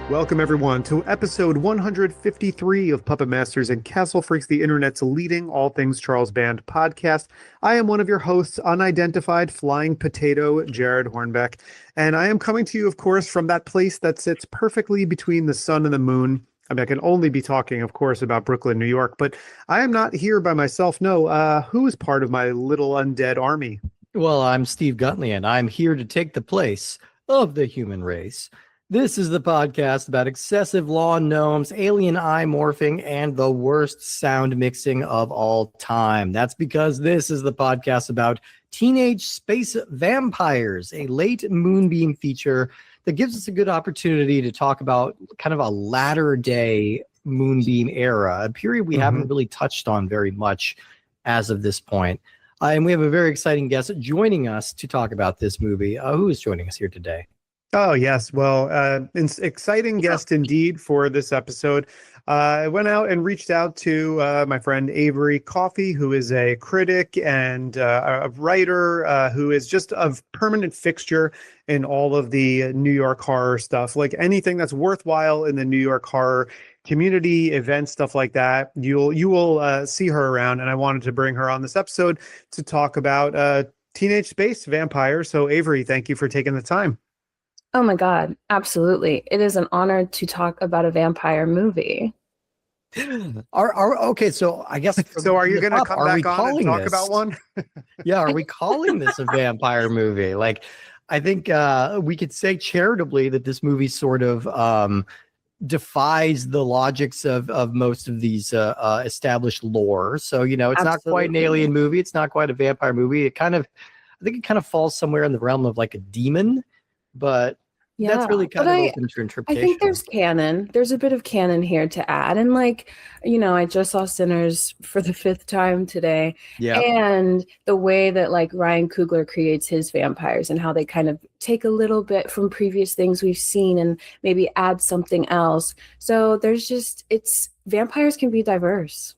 Welcome, everyone, to episode 153 of Puppet Masters and Castle Freaks, the internet's leading all things Charles Band podcast. I am one of your hosts, unidentified flying potato, Jared Hornbeck, and I am coming to you, of course, from that place that sits perfectly between the sun and the moon. I mean, I can only be talking, of course, about Brooklyn, New York, but I am not here by myself. No, who is part of my little undead army? Well, I'm Steve Gutley, and I'm here to take the place of the human race. This is the podcast about excessive lawn gnomes, alien eye morphing, and the worst sound mixing of all time. That's because this is the podcast about teenage space vampires, a late Moonbeam feature that gives us a good opportunity to talk about kind of a latter day Moonbeam era, a period we haven't really touched on very much as of this point. And we have a very exciting guest joining us to talk about this movie. Who is joining us here today? Oh, yes. Well, exciting guest indeed for this episode. I went out and reached out to my friend Avery Coffey, who is a critic and a writer who is just a permanent fixture in all of the New York horror stuff. Like anything that's worthwhile in the New York horror community, events, stuff like that, you will see her around. And I wanted to bring her on this episode to talk about teenage space vampires. So Avery, thank you for taking the time. Oh my God, absolutely. It is an honor to talk about a vampire movie. Okay, so I guess so are you going to come back on and talk about one? Yeah, are we calling this a vampire movie? Like, I think we could say charitably that this movie sort of defies the logics of most of these established lore. So, you know, it's not quite an alien movie. It's not quite a vampire movie. I think it kind of falls somewhere in the realm of like a demon. But yeah, that's really kind of open to interpretation. I think there's canon. There's a bit of canon here to add. And like, you know, I just saw Sinners for the 5th time today. Yeah. And the way that like Ryan Coogler creates his vampires and how they kind of take a little bit from previous things we've seen and maybe add something else. So there's vampires can be diverse.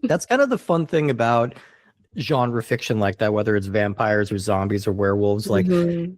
That's kind of the fun thing about genre fiction like that, whether it's vampires or zombies or werewolves. Like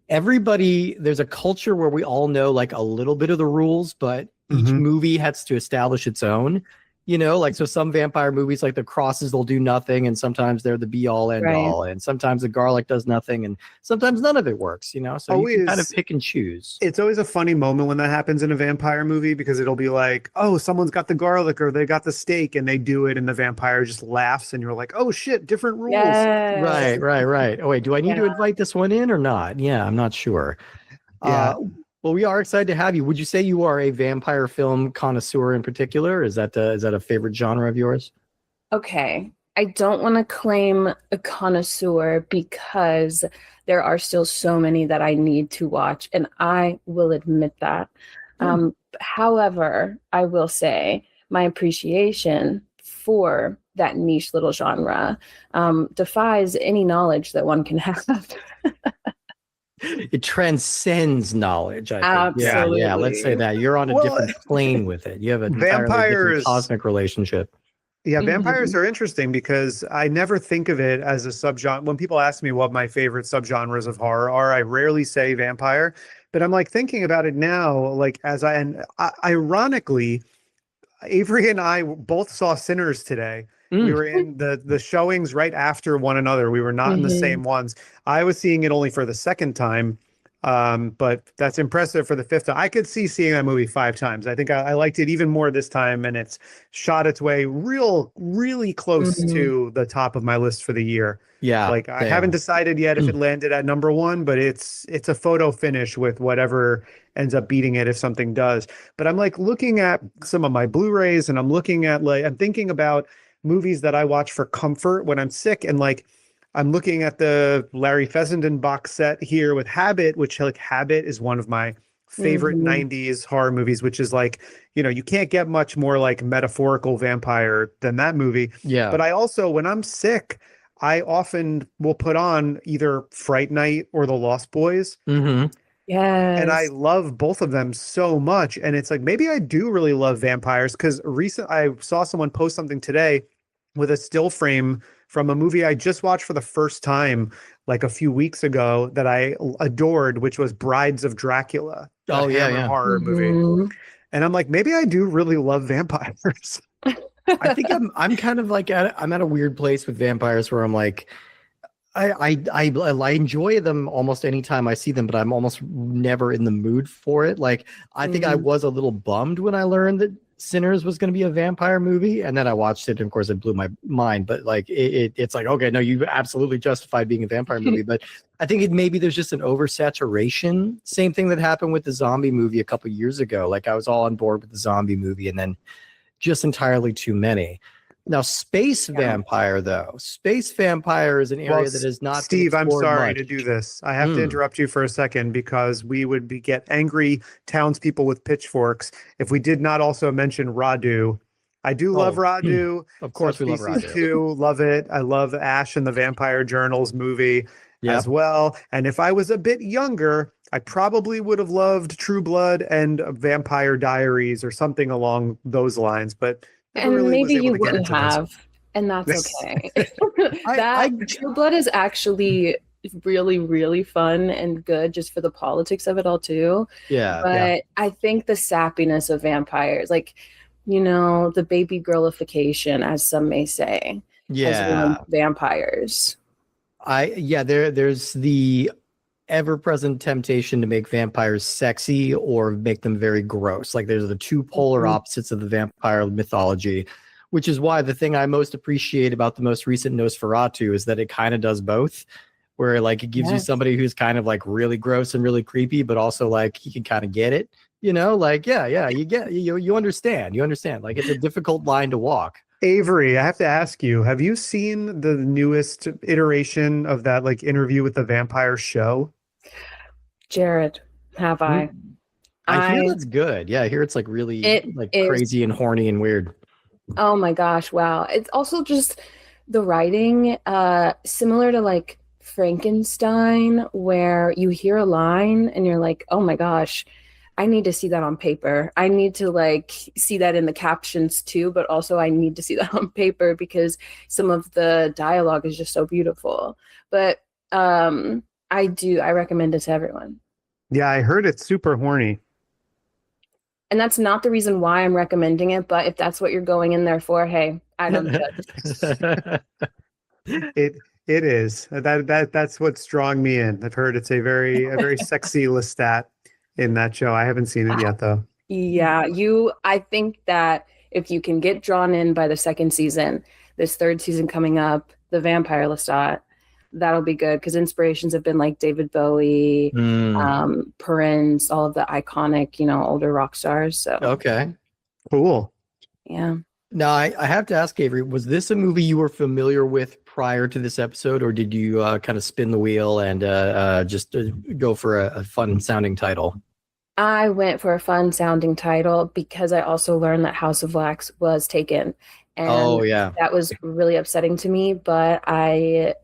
everybody, there's a culture where we all know like a little bit of the rules, but each movie has to establish its own, you know, like, so some vampire movies, like the crosses, they'll do nothing, and sometimes they're the be all end all, and sometimes the garlic does nothing, and sometimes none of it works, you know, so you can kind of pick and choose. It's always a funny moment when that happens in a vampire movie, because it'll be like, oh, someone's got the garlic or they got the steak, and they do it and the vampire just laughs and you're like, oh shit, different rules. Yes. Right. Oh wait, do I need to invite this one in or not? Yeah, I'm not sure. Well, we are excited to have you. Would you say you are a vampire film connoisseur in particular? Is that a favorite genre of yours? Okay. I don't want to claim a connoisseur because there are still so many that I need to watch, and I will admit that. However, I will say my appreciation for that niche little genre defies any knowledge that one can have. It transcends knowledge, I think. Absolutely. Yeah, let's say that. You're on a different plane with it. You have a different cosmic relationship. Yeah, vampires are interesting because I never think of it as a subgenre. When people ask me what my favorite subgenres of horror are, I rarely say vampire. But I'm like thinking about it now, like ironically, Avery and I both saw Sinners today. We were in the showings right after one another. We were not in the same ones. I was seeing it only for the 2nd time, but that's impressive for the 5th time. I could see seeing that movie 5 times. I think I liked it even more this time, and it's shot its way really close to the top of my list for the year. Yeah, like I haven't decided yet if it landed at number 1, but it's a photo finish with whatever ends up beating it if something does. But I'm like looking at some of my Blu-rays, and I'm looking at I'm thinking about movies that I watch for comfort when I'm sick, and like I'm looking at the Larry Fessenden box set here with Habit, which like Habit is one of my favorite 90s horror movies, which is like, you know, you can't get much more like metaphorical vampire than that movie. Yeah. But I also, when I'm sick, I often will put on either Fright Night or The Lost Boys. Yes. And I love both of them so much. And it's like, maybe I do really love vampires, because I saw someone post something today with a still frame from a movie I just watched for the first time like a few weeks ago that I adored, which was Brides of Dracula. Oh, yeah. Horror movie. And I'm like, maybe I do really love vampires. I think I'm kind of like I'm at a weird place with vampires where I'm like I enjoy them almost anytime I see them, but I'm almost never in the mood for it. Like I think I was a little bummed when I learned that Sinners was going to be a vampire movie, and then I watched it, and of course it blew my mind. But like it's like, okay, no, you absolutely justified being a vampire movie. But I think maybe there's just an oversaturation. Same thing that happened with the zombie movie a couple years ago. Like I was all on board with the zombie movie, and then just entirely too many. Now, space vampire, though. Space vampire is an area that is not. Steve, I'm sorry much. to do this. I have to interrupt you for a second because we would get angry townspeople with pitchforks if we did not also mention Radu. I do love Radu. Of course, we love Radu. Too. Love it. I love Ash and the Vampire Journals movie as well. And if I was a bit younger, I probably would have loved True Blood and Vampire Diaries or something along those lines. But and really maybe you wouldn't have, and that's okay. True Blood is actually really, really fun and good just for the politics of it all too. But I think the sappiness of vampires, like, you know, the baby girlification, as some may say, as vampires. There's the ever-present temptation to make vampires sexy or make them very gross. Like there's the two polar opposites of the vampire mythology, which is why the thing I most appreciate about the most recent Nosferatu is that it kind of does both, where like it gives you somebody who's kind of like really gross and really creepy, but also like you can kind of get it, you know, like you get you understand like it's a difficult line to walk. Avery, I have to ask you, have you seen the newest iteration of that like Interview with the Vampire show? Jared, have I? I hear that's good. Yeah, I hear it's like really crazy and horny and weird. Oh my gosh, wow. It's also just the writing, similar to like Frankenstein, where you hear a line and you're like, oh my gosh, I need to see that on paper. I need to like see that in the captions too, but also I need to see that on paper because some of the dialogue is just so beautiful. But I recommend it to everyone. Yeah, I heard it's super horny. And that's not the reason why I'm recommending it, but if that's what you're going in there for, hey, I don't judge. It is. That's what's drawing me in. I've heard it's a very sexy Lestat in that show. I haven't seen it yet though. Yeah, I think that if you can get drawn in by the second season, this third season coming up, the Vampire Lestat, that'll be good because inspirations have been like David Bowie, Prince, all of the iconic, you know, older rock stars. So okay, cool. Yeah. Now I have to ask, Avery, was this a movie you were familiar with prior to this episode, or did you kind of spin the wheel and just go for a fun sounding title? I went for a fun sounding title because I also learned that House of Wax was taken. And that was really upsetting to me, but I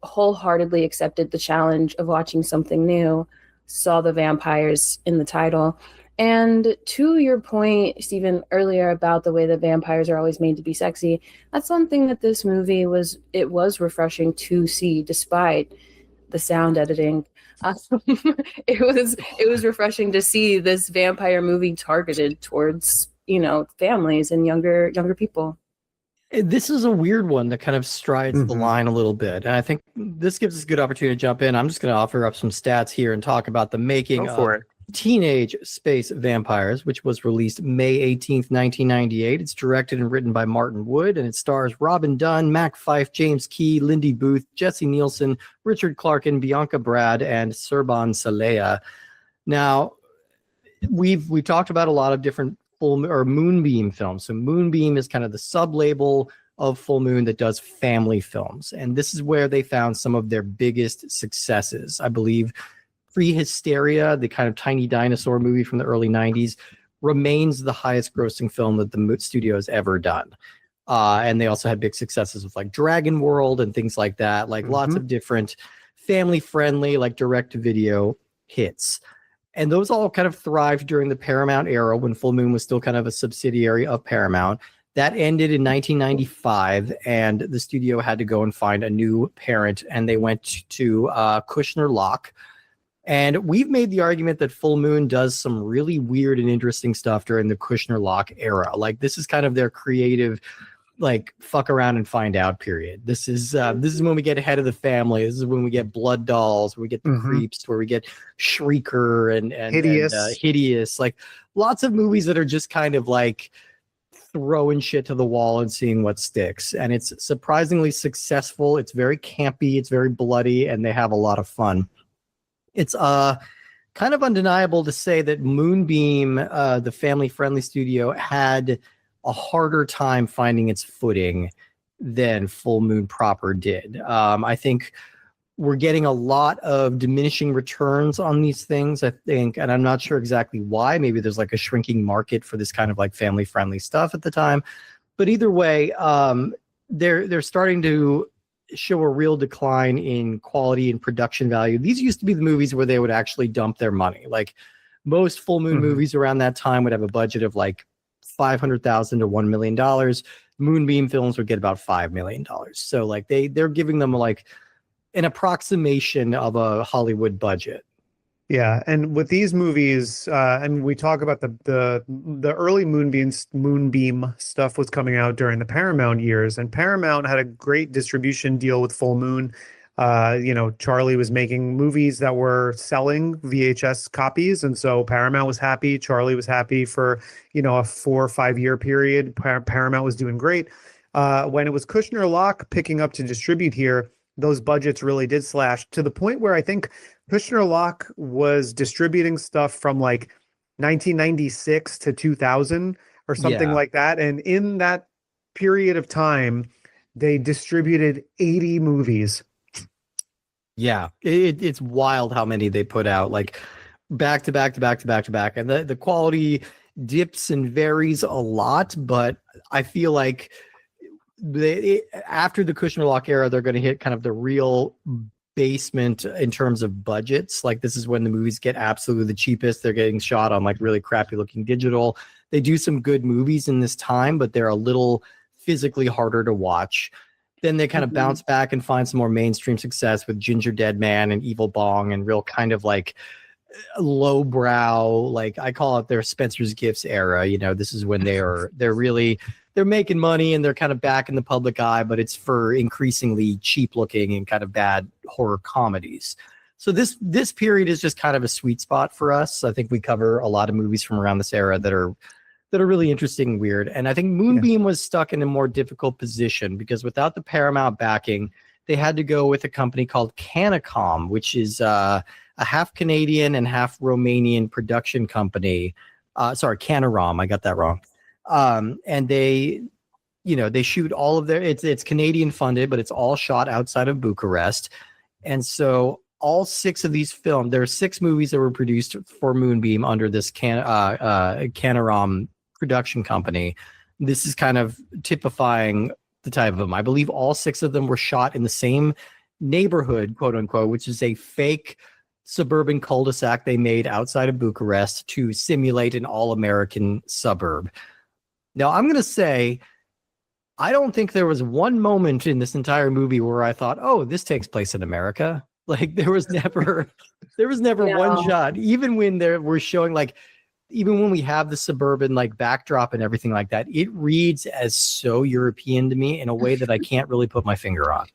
wholeheartedly accepted the challenge of watching something new, saw the vampires in the title. And to your point, Stephen, earlier about the way that vampires are always made to be sexy, that's one thing that this movie was refreshing to see despite the sound editing. It was refreshing to see this vampire movie targeted towards, you know, families and younger people. This is a weird one that kind of strides the line a little bit. And I think this gives us a good opportunity to jump in. I'm just going to offer up some stats here and talk about the making of Teenage Space Vampires, which was released May 18th, 1998. It's directed and written by Martin Wood, and it stars Robin Dunn, Mac Fife, James Key, Lindy Booth, Jesse Nielsen, Richard Clarkin, Bianca Brad, and Serban Salea. Now, we've talked about a lot of different Moonbeam films. So Moonbeam is kind of the sub-label of Full Moon that does family films. And this is where they found some of their biggest successes. I believe Prehysteria, the kind of tiny dinosaur movie from the early 90s, remains the highest grossing film that the studio has ever done. And they also had big successes with like Dragon World and things like that, like lots of different family-friendly, like direct-to-video hits. And those all kind of thrived during the Paramount era when Full Moon was still kind of a subsidiary of Paramount. That ended in 1995, and the studio had to go and find a new parent, and they went to Kushner Lock. And we've made the argument that Full Moon does some really weird and interesting stuff during the Kushner-Locke era. Like, this is kind of their creative, like, fuck around and find out period. This is when we get Head of the Family. This is when we get Blood Dolls, where we get the Creeps, where we get Shrieker and Hideous. Like, lots of movies that are just kind of like throwing shit to the wall and seeing what sticks. And it's surprisingly successful. It's very campy, it's very bloody, and they have a lot of fun. It's kind of undeniable to say that Moonbeam, the family-friendly studio, had a harder time finding its footing than Full Moon proper did. I think we're getting a lot of diminishing returns on these things, I think, and I'm not sure exactly why. Maybe there's like a shrinking market for this kind of like family-friendly stuff at the time. But either way, they're starting to show a real decline in quality and production value. These used to be the movies where they would actually dump their money. Like, most Full Moon movies around that time would have a budget of like $500,000 to $1 million. Moonbeam films would get about $5 million. So like they're giving them like an approximation of a Hollywood budget. Yeah, and with these movies, and we talk about the early Moonbeam stuff was coming out during the Paramount years, and Paramount had a great distribution deal with Full Moon. Charlie was making movies that were selling VHS copies, and so Paramount was happy. Charlie was happy for a 4 or 5 year period. Paramount was doing great. When it was Kushner-Locke picking up to distribute here, those budgets really did slash to the point where I think Kushner-Locke was distributing stuff from like 1996 to 2000 or something like that. And in that period of time, they distributed 80 movies. Yeah, it's wild how many they put out, like back to back to back to back to back. And the quality dips and varies a lot, but I feel like after the Kushner-Locke era, they're going to hit kind of the real basement in terms of budgets. Like, this is when the movies get absolutely the cheapest. They're getting shot on like really crappy looking digital. They do some good movies in this time, but they're a little physically harder to watch. Then they kind of bounce back and find some more mainstream success with Ginger Dead Man and Evil Bong and real kind of like lowbrow, like I call it their Spencer's Gifts era. This is when they're making money and they're kind of back in the public eye, but it's for increasingly cheap looking and kind of bad horror comedies. So this period is just kind of a sweet spot for us. I think we cover a lot of movies from around this era that are really interesting and weird. And I think Moonbeam was stuck in a more difficult position because without the Paramount backing, they had to go with a company called Canacom, which is a half Canadian and half Romanian production company. Canarom, I got that wrong. And they shoot all of it's Canadian funded, but it's all shot outside of Bucharest. And so all 6 of these films, there are 6 movies that were produced for Moonbeam under this Canarom production company. This is kind of typifying the type of them. I believe all 6 of them were shot in the same neighborhood, quote unquote, which is a fake suburban cul-de-sac they made outside of Bucharest to simulate an all-American suburb. Now, I'm going to say, I don't think there was one moment in this entire movie where I thought, oh, this takes place in America. Like, there was never one shot, even when we're showing, like, even when we have the suburban, like, backdrop and everything like that, it reads as so European to me in a way that I can't really put my finger on.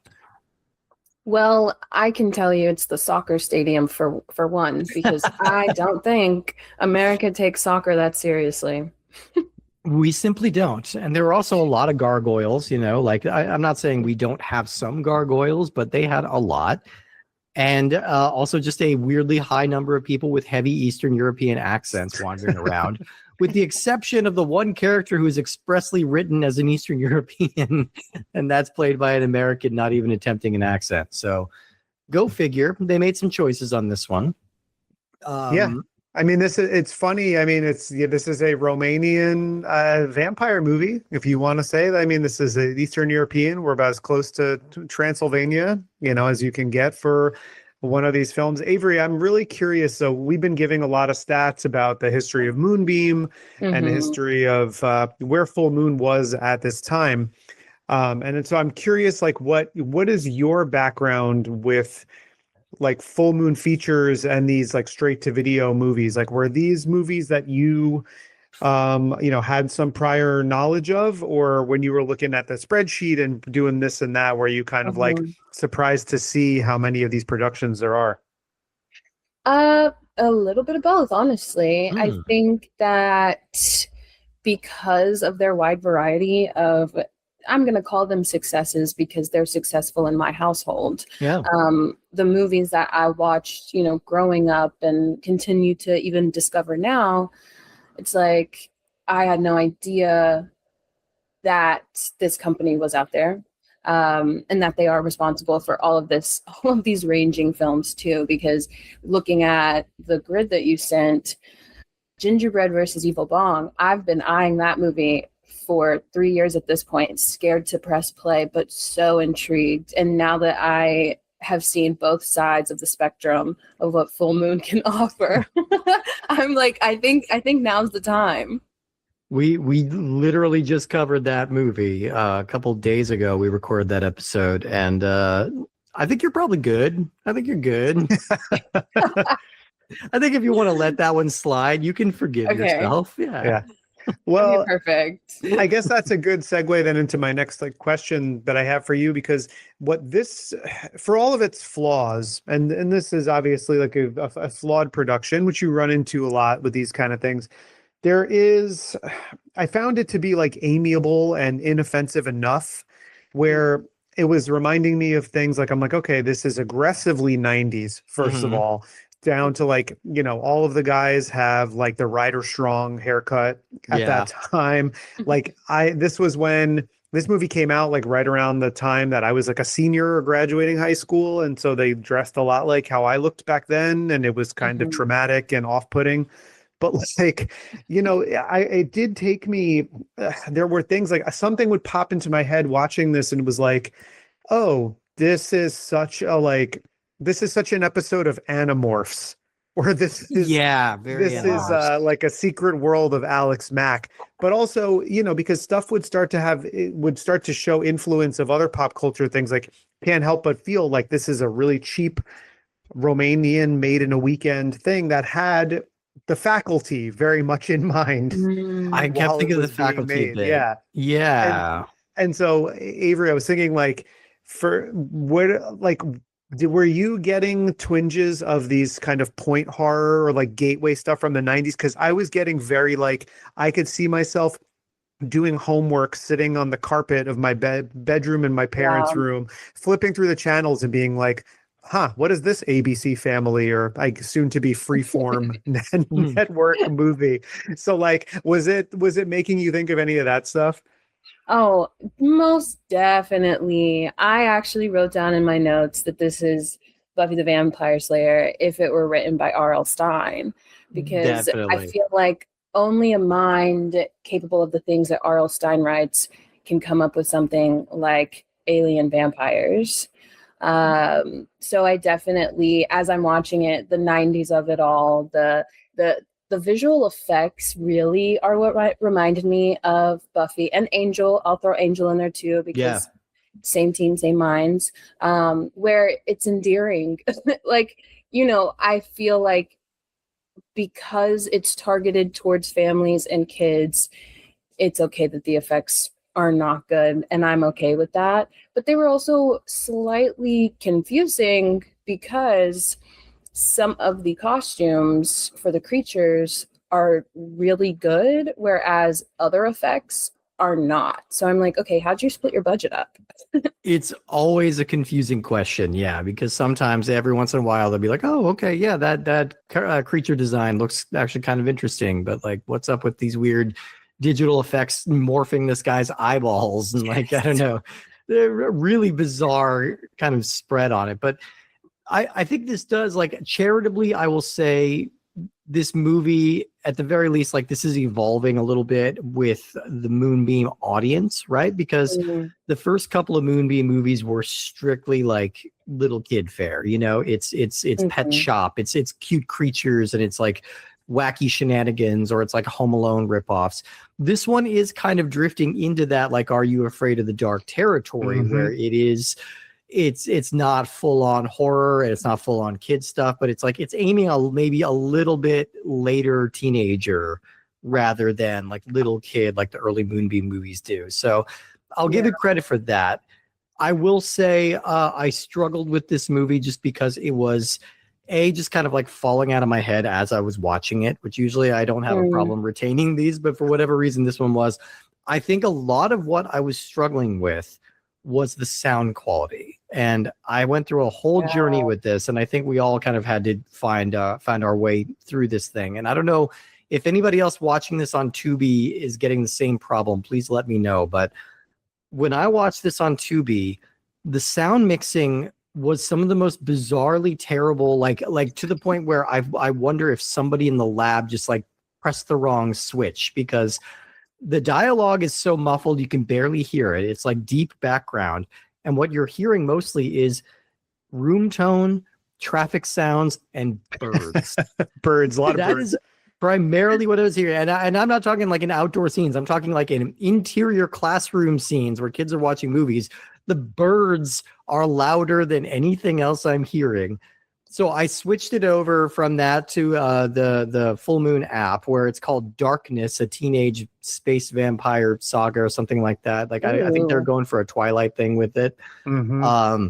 Well, I can tell you it's the soccer stadium for one, because I don't think America takes soccer that seriously. We simply don't. And there are also a lot of gargoyles, like I'm not saying we don't have some gargoyles, but they had a lot. And also just a weirdly high number of people with heavy Eastern European accents wandering around, with the exception of the one character who is expressly written as an Eastern European, and that's played by an American not even attempting an accent. So go figure. They made some choices on this one. I mean, it's funny. I mean, this is a Romanian vampire movie, if you want to say that. I mean, this is an Eastern European. We're about as close to Transylvania, as you can get for one of these films. Avery, I'm really curious. So we've been giving a lot of stats about the history of Moonbeam and the history of where Full Moon was at this time. And so I'm curious, like, what is your background with like full moon features and these like straight to video movies? Like, were these movies that you had some prior knowledge of, or when you were looking at the spreadsheet and doing this and that, were you kind of like surprised to see how many of these productions there are? A little bit of both, honestly. I think that because of their wide variety of, I'm going to call them successes because they're successful in my household. Yeah. The movies that I watched, growing up and continue to even discover now, it's like I had no idea that this company was out there, and that they are responsible for all of these ranging films too. Because looking at the grid that you sent, Gingerbread versus Evil Bong, I've been eyeing that movie for 3 years at this point, scared to press play, but so intrigued. And now that I have seen both sides of the spectrum of what Full Moon can offer, I'm like, I think now's the time. We literally just covered that movie a couple days ago. We recorded that episode, and I think you're probably good. I think you're good. I think if you want to let that one slide, you can forgive yourself. Yeah. Well, perfect. I guess that's a good segue then into my next question that I have for you, because for all of its flaws, and this is obviously like a flawed production, which you run into a lot with these kind of things. I found it to be like amiable and inoffensive enough where it was reminding me of things like, I'm like, okay, this is aggressively 90s, first of all, down to like, all of the guys have like the Ryder Strong haircut at that time. Like this was when this movie came out, like right around the time that I was like a senior or graduating high school. And so they dressed a lot like how I looked back then. And it was kind of traumatic and off-putting. But like, it did take me, there were things like something would pop into my head watching this and it was like, oh, this is such an episode of Animorphs, or this is like a secret world of Alex Mack. But also, because stuff would start to show influence of other pop culture things. Like, can't help but feel like this is a really cheap Romanian made in a weekend thing that had The Faculty very much in mind. I kept thinking of The Faculty. Yeah. And so, Avery, I was thinking like, were you getting twinges of these kind of point horror or like gateway stuff from the 90s? Because I was getting very like, I could see myself doing homework sitting on the carpet of my bedroom in my parents' room, flipping through the channels and being like, what is this ABC Family or like soon to be Freeform network movie? So like, was it making you think of any of that stuff? Oh, most definitely. I actually wrote down in my notes that this is Buffy the Vampire Slayer if it were written by R.L. Stein, because I feel like only a mind capable of the things that R.L. Stein writes can come up with something like alien vampires. So I definitely, as I'm watching it, the 90s of it all, the visual effects really are what reminded me of Buffy and Angel. I'll throw Angel in there too, because same team, same minds, where it's endearing. Like, I feel like because it's targeted towards families and kids, it's okay that the effects are not good, and I'm okay with that. But they were also slightly confusing because some of the costumes for the creatures are really good, whereas other effects are not. So I'm like, okay, how'd you split your budget up? It's always a confusing question, because sometimes every once in a while they'll be like, oh, okay, that creature design looks actually kind of interesting, but like, what's up with these weird digital effects morphing this guy's eyeballs? And like, I don't know, they're really bizarre kind of spread on it. But I think this does, like, charitably, I will say this movie, at the very least, like, this is evolving a little bit with the Moonbeam audience, right? Because the first couple of Moonbeam movies were strictly like little kid fare, it's pet shop, it's cute creatures, and it's like wacky shenanigans, or it's like Home Alone ripoffs. This one is kind of drifting into that, like, Are You Afraid of the Dark territory, where it is, it's not full on horror and it's not full on kid stuff, but it's like it's aiming maybe a little bit later teenager rather than like little kid like the early Moonbeam movies do. So I'll give it credit for that. I will say I struggled with this movie just because it was just kind of like falling out of my head as I was watching it, which usually I don't have a problem retaining these, but for whatever reason this one was. I think a lot of what I was struggling with was the sound quality. And I went through a whole journey with this, and I think we all kind of had to find our way through this thing. And I don't know if anybody else watching this on Tubi is getting the same problem, please let me know. But when I watched this on Tubi, the sound mixing was some of the most bizarrely terrible, like to the point where I wonder if somebody in the lab just like pressed the wrong switch, because the dialogue is so muffled you can barely hear it. It's like deep background. And what you're hearing mostly is room tone, traffic sounds, and birds. Birds, a lot of That birds. is primarily what I was hearing. And I'm not talking like in outdoor scenes. I'm talking like in interior classroom scenes where kids are watching movies. The birds are louder than anything else I'm hearing. So I switched it over from that to the Full Moon app, where it's called Darkness, a teenage space vampire saga or something like that. Like I think they're going for a Twilight thing with it. Mm-hmm.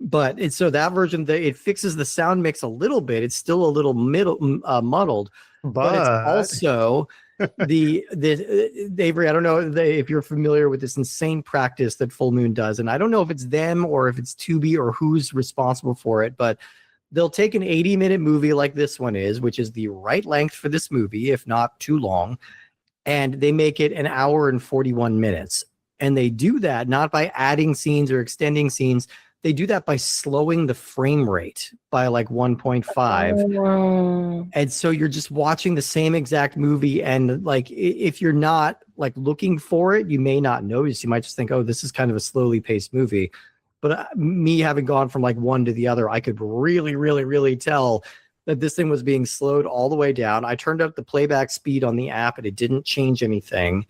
But it's so that version it fixes the sound mix a little bit. It's still a little muddled, but it's also the Avery. I don't know if you're familiar with this insane practice that Full Moon does, and I don't know if it's them or if it's Tubi or who's responsible for it, but they'll take an 80-minute movie like this one is, which is the right length for this movie, if not too long, and they make it an hour and 41 minutes. And they do that not by adding scenes or extending scenes. They do that by slowing the frame rate by like 1.5. And so you're just watching the same exact movie. And like, if you're not like looking for it, you may not notice. You might just think, oh, this is kind of a slowly paced movie. But me having gone from like one to the other, I could really, really, really tell that this thing was being slowed all the way down. I turned up the playback speed on the app and it didn't change anything.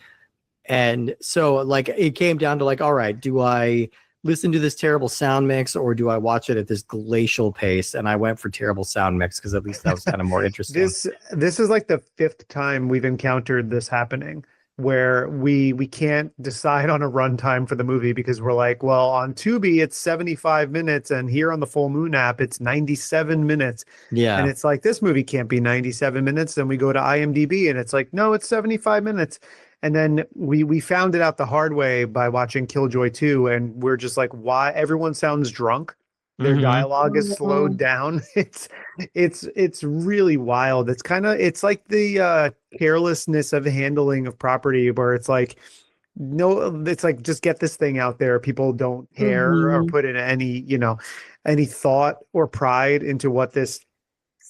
And so like it came down to like, all right, do I listen to this terrible sound mix or do I watch it at this glacial pace? And I went for terrible sound mix because at least that was kind of more interesting. This is like the 5th time we've encountered this happening, where we can't decide on a runtime for the movie because we're like, well, on Tubi it's 75 minutes and here on the Full Moon app it's 97 minutes. Yeah. And it's like, this movie can't be 97 minutes. Then we go to IMDb and it's like, no, it's 75 minutes. And then we found it out the hard way by watching Killjoy 2, and we're just like, why everyone sounds drunk? Their dialogue is slowed down. It's really wild. It's like the carelessness of handling of property, where it's like, no, it's like, just get this thing out there. People don't care or put in any thought or pride into what this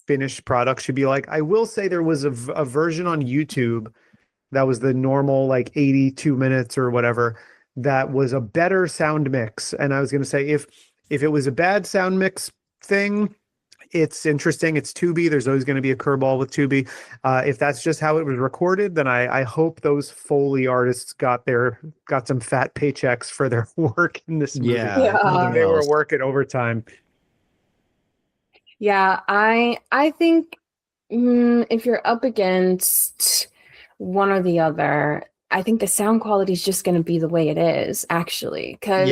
finished product should be like. I will say there was a version on YouTube that was the normal like 82 minutes or whatever, that was a better sound mix. And I was going to say, if it was a bad sound mix thing, it's interesting. It's Tubi. There's always going to be a curveball with Tubi. If that's just how it was recorded, then I hope those Foley artists got some fat paychecks for their work in this movie. Yeah. They were working overtime. Yeah, I think if you're up against one or the other, I think the sound quality is just going to be the way it is, actually. Because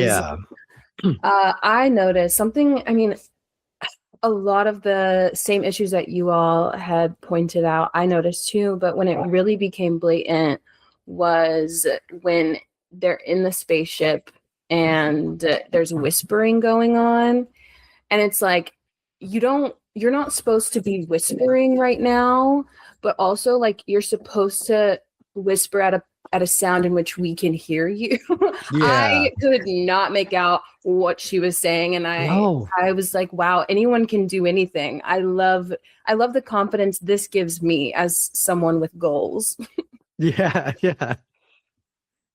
I noticed something, I mean, a lot of the same issues that you all had pointed out, I noticed too, but when it really became blatant was when they're in the spaceship and there's whispering going on. And it's like, you're not supposed to be whispering right now, but also like you're supposed to whisper at a sound in which we can hear you. I could not make out what she was saying, and I was like, wow, anyone can do anything. I love the confidence this gives me as someone with goals. Yeah.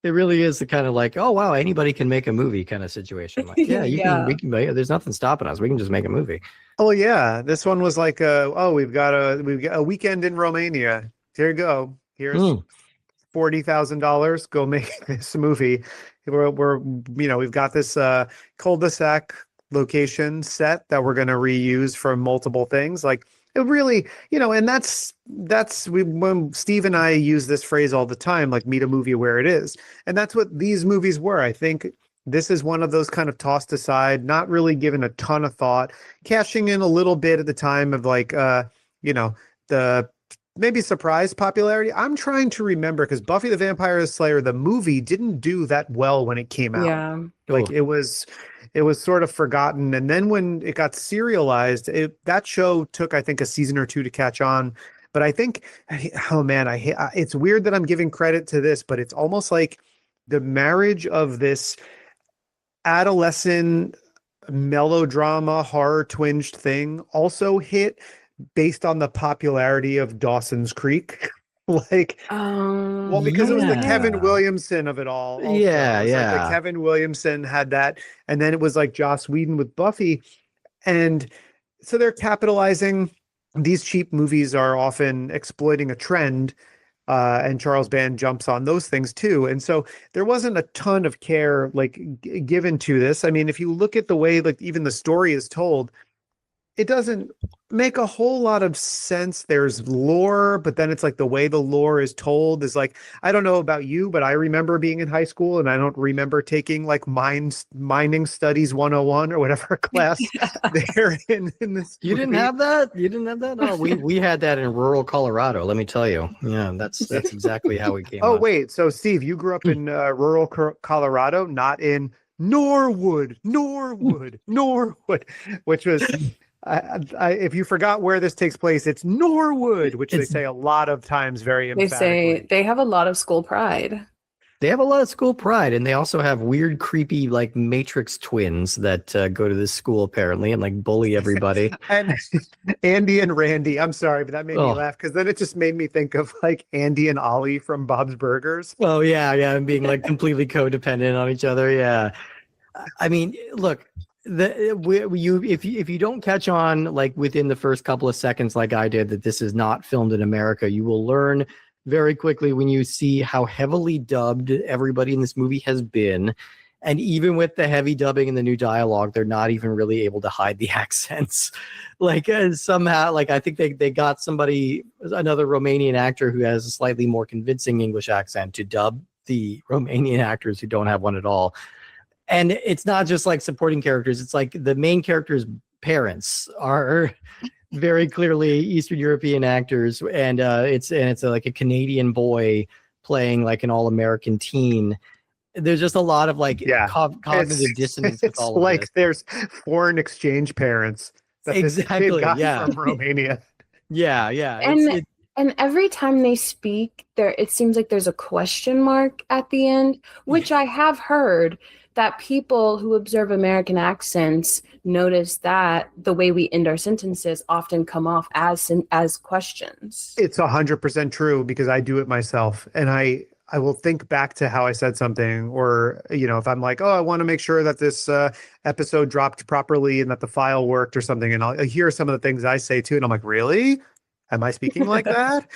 It really is the kind of like, oh wow, anybody can make a movie kind of situation. Like, yeah, we can. There's nothing stopping us. We can just make a movie. Oh yeah, this one was like, we've got a weekend in Romania. Here you go. Here's $40,000. Go make this movie. we're we've got this cul-de-sac location set that we're going to reuse for multiple things. Like it really, and that's when Steve and I use this phrase all the time, like meet a movie where it is. And that's what these movies were. I think this is one of those kind of tossed aside, not really given a ton of thought, cashing in a little bit at the time of like, the maybe surprise popularity. I'm trying to remember because Buffy the Vampire Slayer, the movie, didn't do that well when it came out. Yeah. Like it was sort of forgotten. And then when it got serialized, that show took, I think, a season or two to catch on. But I think, oh man, it's weird that I'm giving credit to this, but it's almost like the marriage of this adolescent melodrama, horror twinged thing also hit based on the popularity of Dawson's Creek. Like, well, because it was the Kevin Williamson of it all. Also. Yeah, It was yeah. like the Kevin Williamson had that, and then it was like Joss Whedon with Buffy, and so they're capitalizing. These cheap movies are often exploiting a trend, and Charles Band jumps on those things too. And so there wasn't a ton of care like given to this. I mean, if you look at the way like even the story is told, it doesn't make a whole lot of sense. There's lore, but then it's like the way the lore is told is like, I don't know about you, but I remember being in high school and I don't remember taking like mining studies 101 or whatever class there in this. You didn't have that? You didn't have that? No, we had that in rural Colorado, let me tell you. Yeah, that's exactly how we came Oh, up. wait. So Steve, you grew up in rural Colorado, not in Norwood, which was if you forgot where this takes place, it's Norwood, which they say a lot of times very emphatically. They say they have a lot of school pride. They have a lot of school pride, and they also have weird, creepy, like Matrix twins that go to this school apparently and like bully everybody. And Andy and Randy. I'm sorry, but that made me laugh because then it just made me think of like Andy and Ollie from Bob's Burgers. Oh yeah, and being like completely codependent on each other. Yeah, I mean, look. If you don't catch on like within the first couple of seconds like I did that this is not filmed in America, you will learn very quickly when you see how heavily dubbed everybody in this movie has been. And even with the heavy dubbing and the new dialogue, they're not even really able to hide the accents. Like somehow, like I think they got another Romanian actor who has a slightly more convincing English accent to dub the Romanian actors who don't have one at all. And it's not just like supporting characters. It's like the main character's parents are very clearly Eastern European actors. And it's like a Canadian boy playing like an all-American teen. There's just a lot of like cognitive dissonance with all of like this. There's foreign exchange parents that exactly from Romania. And every time they speak, it seems like there's a question mark at the end, which I have heard that people who observe American accents notice that the way we end our sentences often come off as questions. It's 100% true because I do it myself. And I will think back to how I said something, or, if I'm like, oh, I want to make sure that this episode dropped properly and that the file worked or something. And I'll hear some of the things I say too. And I'm like, really? Am I speaking like that?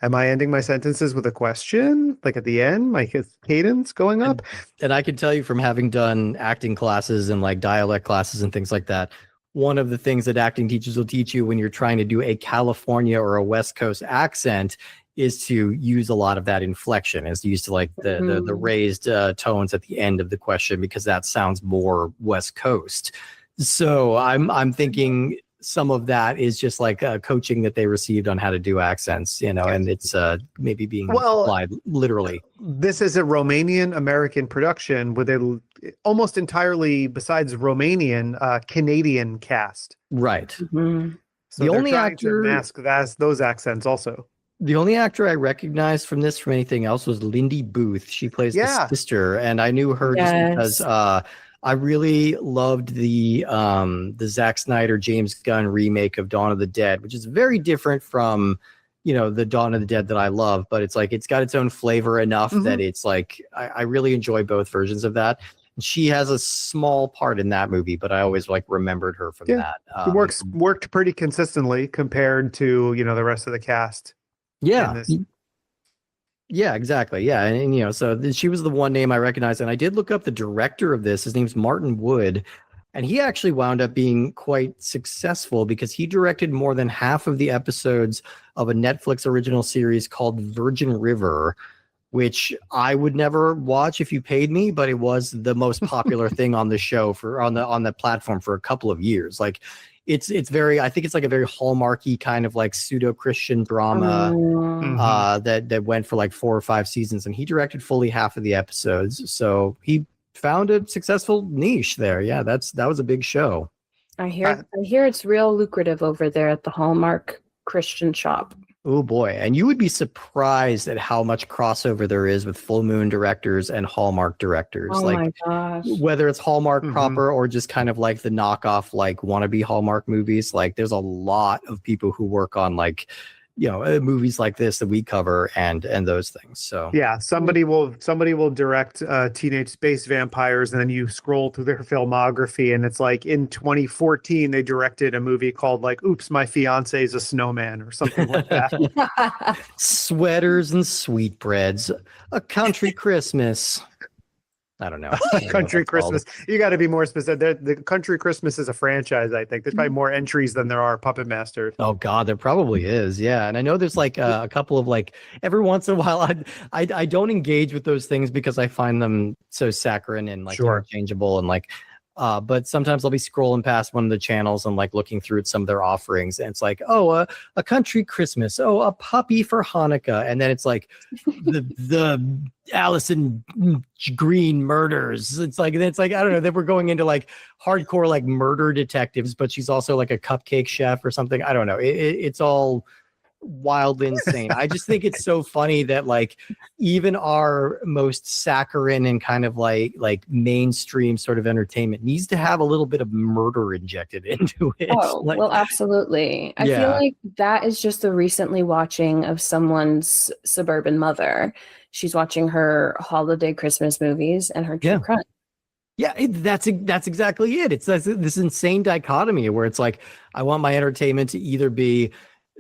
Am I ending my sentences with a question? Like at the end, my cadence going up? And I can tell you from having done acting classes and like dialect classes and things like that, one of the things that acting teachers will teach you when you're trying to do a California or a West Coast accent is to use a lot of that inflection, is used to like the raised tones at the end of the question, because that sounds more West Coast. So I'm thinking some of that is just like coaching that they received on how to do accents, and it's maybe being applied literally. This is a Romanian American production with a almost entirely, besides Romanian, Canadian cast. Right. Mm-hmm. So the only actor to mask those accents also. The only actor I recognized from anything else was Lindy Booth. She plays the sister, and I knew her just because I really loved the Zack Snyder, James Gunn remake of Dawn of the Dead, which is very different from, the Dawn of the Dead that I love, but it's like, it's got its own flavor enough that it's like, I really enjoy both versions of that. And she has a small part in that movie, but I always like remembered her from that. It worked pretty consistently compared to, the rest of the cast. Yeah. Yeah, exactly. Yeah, and you know, so she was the one name I recognized, and I did look up the director of this. His name's Martin Wood, and he actually wound up being quite successful because he directed more than half of the episodes of a Netflix original series called Virgin River, which I would never watch if you paid me, but it was the most popular thing on the show for on the platform for a couple of years. Like it's very, I think it's like a very hallmarky kind of like pseudo-Christian drama that went for like 4 or 5 seasons, and he directed fully half of the episodes. So he found a successful niche there. Yeah, that was a big show. I hear it's real lucrative over there at the Hallmark Christian shop. Oh boy. And you would be surprised at how much crossover there is with Full Moon directors and Hallmark directors. Oh like my gosh. whether it's Hallmark proper or just kind of like the knockoff, like wannabe Hallmark movies, like there's a lot of people who work on like, you know, movies like this that we cover and those things. So yeah, somebody will direct Teenage Space Vampires, and then you scroll through their filmography, and it's like in 2014 they directed a movie called like "Oops, My Fiance is a Snowman" or something like that. Sweaters and sweetbreads, A Country Christmas. I don't know. Country Christmas. You got to be more specific. The Country Christmas is a franchise, I think. There's probably more entries than there are Puppet Masters. Oh God, there probably is. Yeah, and I know there's like a couple of like every once in a while. I don't engage with those things because I find them so saccharine and like interchangeable and like. But sometimes I'll be scrolling past one of the channels and like looking through some of their offerings, and it's like, oh, a Country Christmas, oh, a puppy for Hanukkah, and then it's like the Allison Green murders. It's like I don't know. Then we're going into like hardcore like murder detectives, but she's also like a cupcake chef or something. I don't know. It's all wildly insane. I just think it's so funny that like even our most saccharine and kind of like mainstream sort of entertainment needs to have a little bit of murder injected into it. Oh, like, well, absolutely. I feel like that is just the recently watching of someone's suburban mother. She's watching her holiday Christmas movies and her true crime. Yeah, that's exactly it. It's this insane dichotomy where it's like I want my entertainment to either be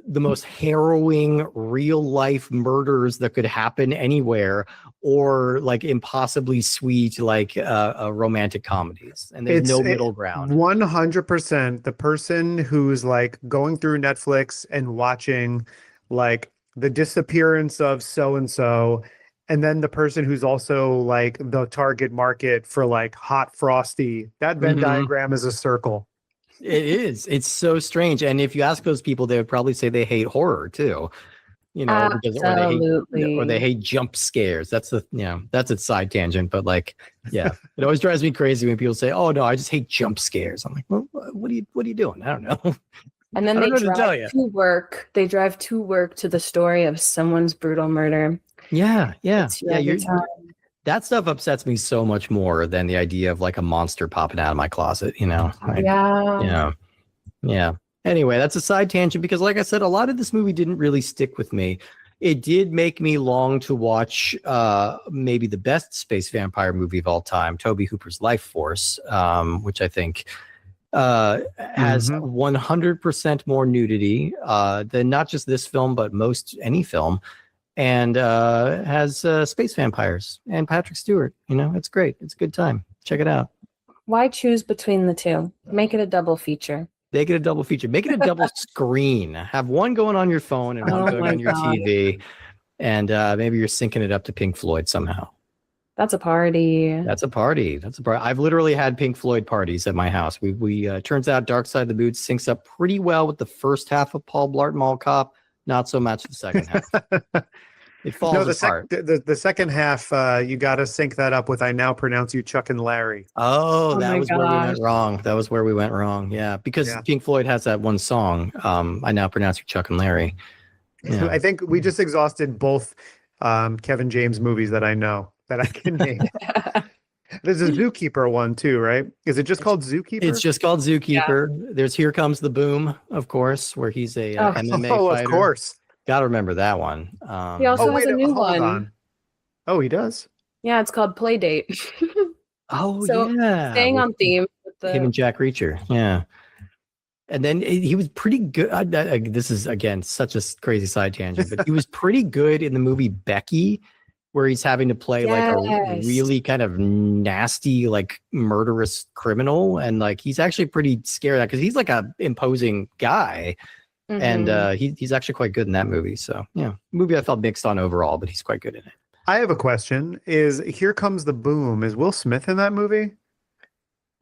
the most harrowing real life murders that could happen anywhere, or like impossibly sweet like romantic comedies, and there's no middle ground. 100%. The person who's like going through Netflix and watching like the disappearance of so and so, and then the person who's also like the target market for like Hot Frosty, that Venn diagram is a circle. It is. It's so strange. And if you ask those people, they would probably say they hate horror too. You know, because or they hate jump scares. That's that's a side tangent. But like, yeah, it always drives me crazy when people say, "Oh no, I just hate jump scares." I'm like, well, what are you doing? I don't know. And then they drive to work. They drive to work to the story of someone's brutal murder. Yeah. That stuff upsets me so much more than the idea of like a monster popping out of my closet, you know? Like, yeah. Anyway, that's a side tangent because like I said, a lot of this movie didn't really stick with me. It did make me long to watch maybe the best space vampire movie of all time, Tobe Hooper's Life Force, which I think has 100% more nudity than not just this film, but any film. And has space vampires and Patrick Stewart. You know, it's great. It's a good time. Check it out. Why choose between the two? Make it a double feature. Make it a double feature. Make it a double screen. Have one going on your phone and one going on your TV. And maybe you're syncing it up to Pink Floyd somehow. That's a party. That's a party. I've literally had Pink Floyd parties at my house. We turns out Dark Side of the Boot syncs up pretty well with the first half of Paul Blart Mall Cop. Not so much the second half. It falls apart. The second half, you got to sync that up with "I Now Pronounce You Chuck and Larry." Oh, that was where we went wrong. That was where we went wrong. Yeah, because Pink Floyd has that one song, "I Now Pronounce You Chuck and Larry." Yeah. I think we just exhausted both Kevin James movies that I know that I can name. There's a Zookeeper one too, right? Is it just called Zookeeper? It's just called Zookeeper. Yeah. There's Here Comes the Boom, of course, where he's a MMA fighter. Of course. Got to remember that one. He also has a new one. On. Oh, he does? Yeah, it's called Playdate. Staying on theme. With him and Jack Reacher. Yeah. And then he was pretty good. This is, again, such a crazy side tangent, but he was pretty good in the movie Becky, where he's having to play like a really kind of nasty, like murderous criminal. And like, he's actually pretty scary because he's like a imposing guy. And he's actually quite good in that movie. So yeah, movie I felt mixed on overall, but he's quite good in it. I have a question. Is Here Comes the Boom, is Will Smith in that movie?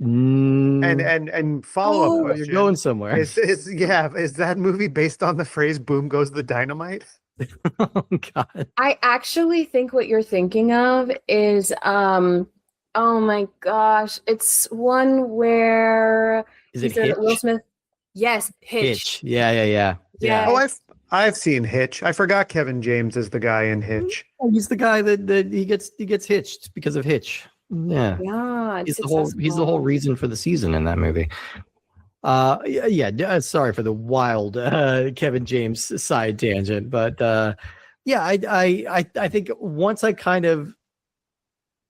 And follow up question. You're going somewhere. Is that movie based on the phrase "boom goes the dynamite"? Oh God. I actually think what you're thinking of is oh my gosh, it's one where is it Hitch? Will Smith? Yes, Hitch. Yeah. Oh, I've seen Hitch. I forgot Kevin James is the guy in Hitch. He's the guy that he gets hitched because of Hitch. Yeah, he's the whole reason for the season in that movie. Sorry for the wild Kevin James side tangent, but I think once I kind of